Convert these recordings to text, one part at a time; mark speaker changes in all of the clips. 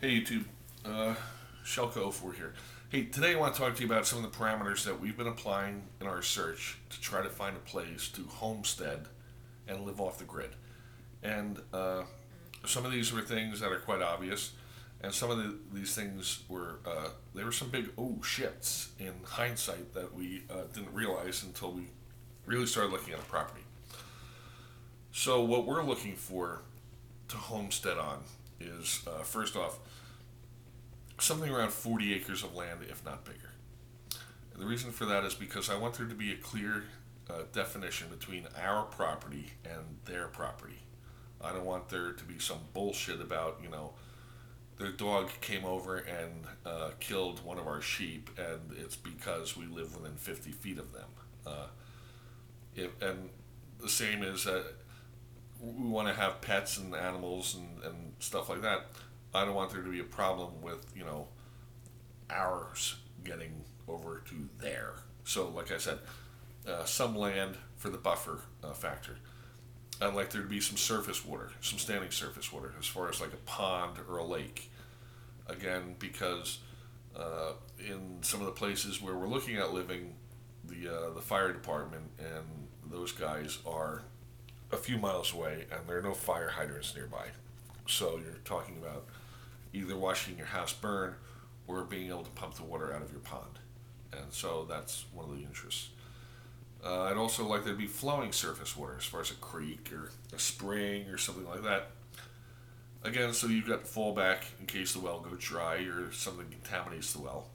Speaker 1: Hey YouTube, Shelko04 here. Hey, today I want to talk to you about some of the parameters that we've been applying in our search to try to find a place to homestead and live off the grid. And some of these were things that are quite obvious, and some of these things were there were some big oh shits in hindsight that we didn't realize until we really started looking at a property. So what we're looking for to homestead on is first off something around 40 acres of land, if not bigger. And the reason for that is because I want there to be a clear definition between our property and their property. I don't want there to be some bullshit about, their dog came over and killed one of our sheep, and it's because we live within 50 feet of them. And the same is that we want to have pets and animals and stuff like that. I don't want there to be a problem with, ours getting over to there. So, like I said, some land for the buffer factor. I'd like there to be some surface water, some standing surface water, as far as like a pond or a lake. Again, because in some of the places where we're looking at living, the fire department and those guys are a few miles away, and there are no fire hydrants nearby. So you're talking about either watching your house burn or being able to pump the water out of your pond. And so that's one of the interests. I'd also like there to be flowing surface water as far as a creek or a spring or something like that. Again, so you've got fallback in case the well goes dry or something contaminates the well.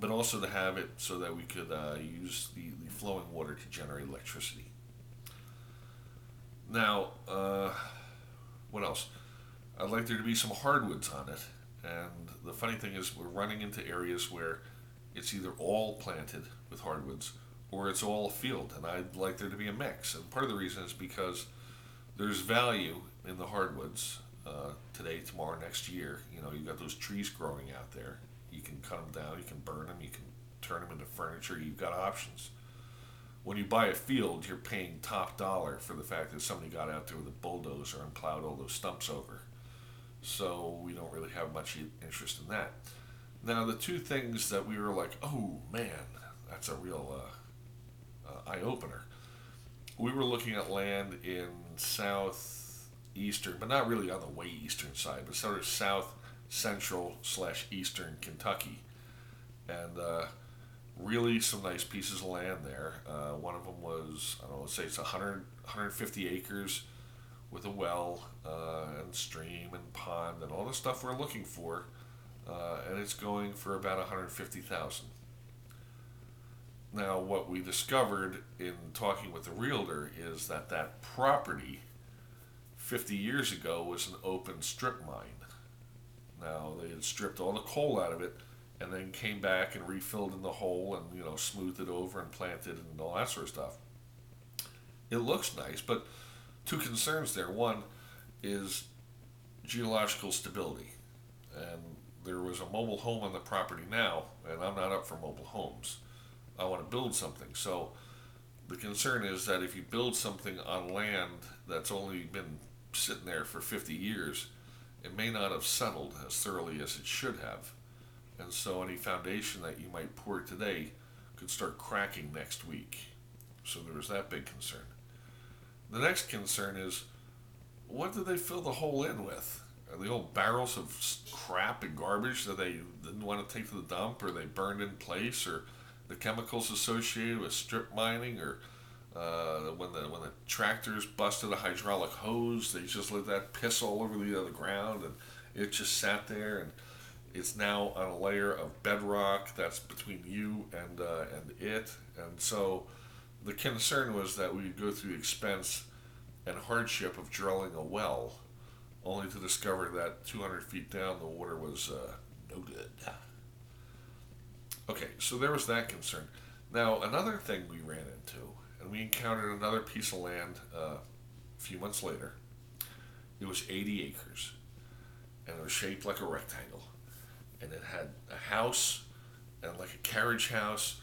Speaker 1: But also to have it so that we could use the flowing water to generate electricity. Now, what else? I'd like there to be some hardwoods on it. And the funny thing is, we're running into areas where it's either all planted with hardwoods or it's all a field. And I'd like there to be a mix. And part of the reason is because there's value in the hardwoods today, tomorrow, next year. You've got those trees growing out there. You can cut them down, you can burn them, you can turn them into furniture. You've got options. When you buy a field, you're paying top dollar for the fact that somebody got out there with a bulldozer and plowed all those stumps over. So we don't really have much interest in that. Now, the two things that we were like, oh man, that's a real eye opener. We were looking at land in southeastern, but not really on the way eastern side, but sort of south central slash eastern Kentucky. And really some nice pieces of land there. One of them was, I don't know, let's say it's 150 acres with a well and stream and pond and all the stuff we're looking for, and it's going for about 150,000. Now, what we discovered in talking with the realtor is that that property 50 years ago was an open strip mine. Now, they had stripped all the coal out of it and then came back and refilled in the hole and, smoothed it over and planted and all that sort of stuff. It looks nice, but two concerns there. One is geological stability. And there was a mobile home on the property now, and I'm not up for mobile homes. I want to build something. So the concern is that if you build something on land that's only been sitting there for 50 years, it may not have settled as thoroughly as it should have. And so any foundation that you might pour today could start cracking next week. So there was that big concern. The next concern is, what did they fill the hole in with? Are they old barrels of crap and garbage that they didn't want to take to the dump, or they burned in place, or the chemicals associated with strip mining, or when the tractors busted a hydraulic hose, they just let that piss all over the ground, and it just sat there, and it's now on a layer of bedrock that's between you and it, and so the concern was that we would go through the expense and hardship of drilling a well, only to discover that 200 feet down the water was no good. Okay, so there was that concern. Now, another thing we ran into, and we encountered another piece of land a few months later. It was 80 acres, and it was shaped like a rectangle. And it had a house, and like a carriage house,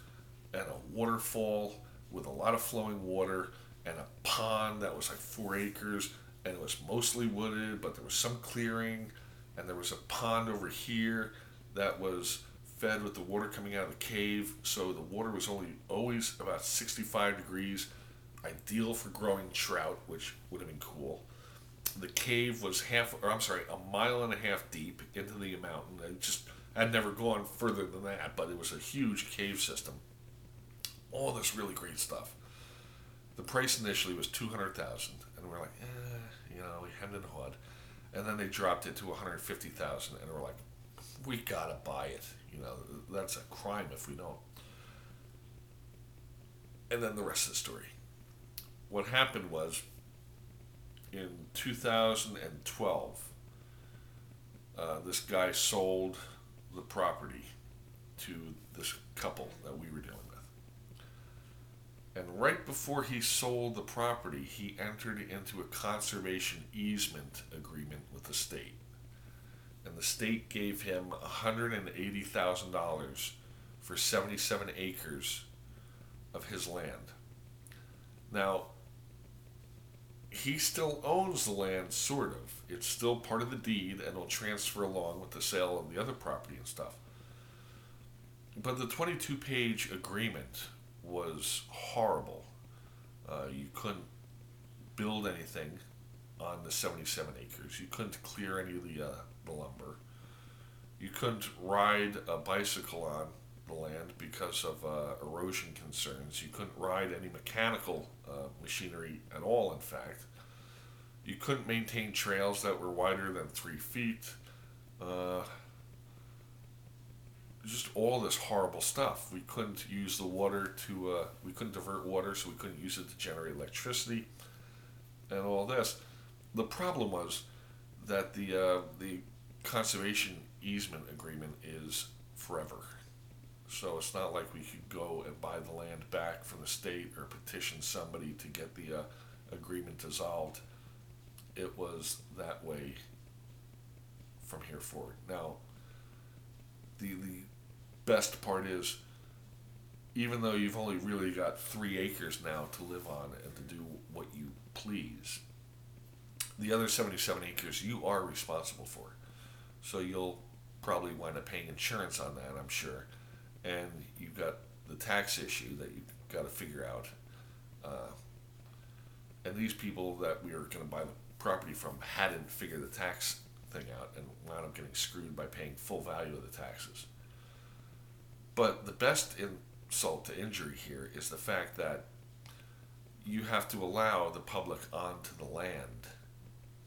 Speaker 1: and a waterfall with a lot of flowing water, and a pond that was like 4 acres, and it was mostly wooded, but there was some clearing, and there was a pond over here that was fed with the water coming out of the cave, so the water was only always about 65 degrees, ideal for growing trout, which would have been cool. The cave was a mile and a half deep into the mountain. I'd never gone further than that, but it was a huge cave system. All this really great stuff. The price initially was 200,000, and we're like, we hemmed and hawed, and then they dropped it to 150,000, and we're like, we gotta buy it. That's a crime if we don't. And then the rest of the story. What happened was, in 2012, this guy sold the property to this couple that we were dealing with. And right before he sold the property, he entered into a conservation easement agreement with the state. And the state gave him $180,000 for 77 acres of his land. Now, he still owns the land, sort of. It's still part of the deed and will transfer along with the sale of the other property and stuff. But the 22-page agreement was horrible. You couldn't build anything on the 77 acres. You couldn't clear any of the lumber. You couldn't ride a bicycle on the land because of erosion concerns. You couldn't ride any mechanical machinery at all, in fact. You couldn't maintain trails that were wider than 3 feet. Just all this horrible stuff. We couldn't use the water we couldn't divert water, so we couldn't use it to generate electricity, and all this. The problem was that the conservation easement agreement is forever. So it's not like we could go and buy the land back from the state or petition somebody to get the agreement dissolved. It was that way from here forward. Now, the best part is, even though you've only really got 3 acres now to live on and to do what you please, the other 77 acres you are responsible for. So you'll probably wind up paying insurance on that, I'm sure. And you've got the tax issue that you've got to figure out. And these people that we were going to buy the property from hadn't figured the tax thing out and wound up getting screwed by paying full value of the taxes. But the best insult to injury here is the fact that you have to allow the public onto the land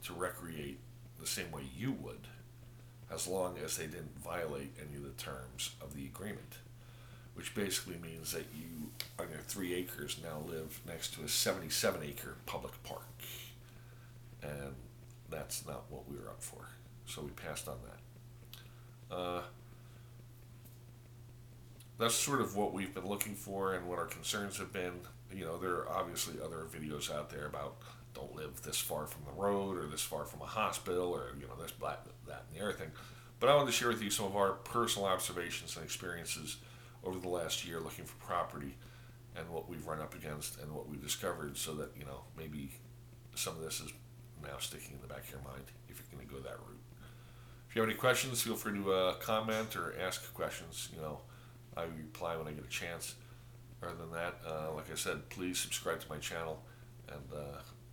Speaker 1: to recreate the same way you would, as long as they didn't violate any of the terms of the agreement, which basically means that you, on your 3 acres, now live next to a 77-acre public park. And that's not what we were up for. So we passed on that. That's sort of what we've been looking for and what our concerns have been. There are obviously other videos out there about don't live this far from the road or this far from a hospital or, this, that, and the other thing. But I wanted to share with you some of our personal observations and experiences over the last year looking for property and what we've run up against and what we've discovered, so that, maybe some of this is now sticking in the back of your mind if you're going to go that route. If you have any questions, feel free to comment or ask questions. I reply when I get a chance. Other than that, like I said, please subscribe to my channel, and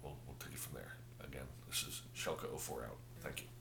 Speaker 1: we'll take it from there. Again, this is Shelka04 out. Thank you.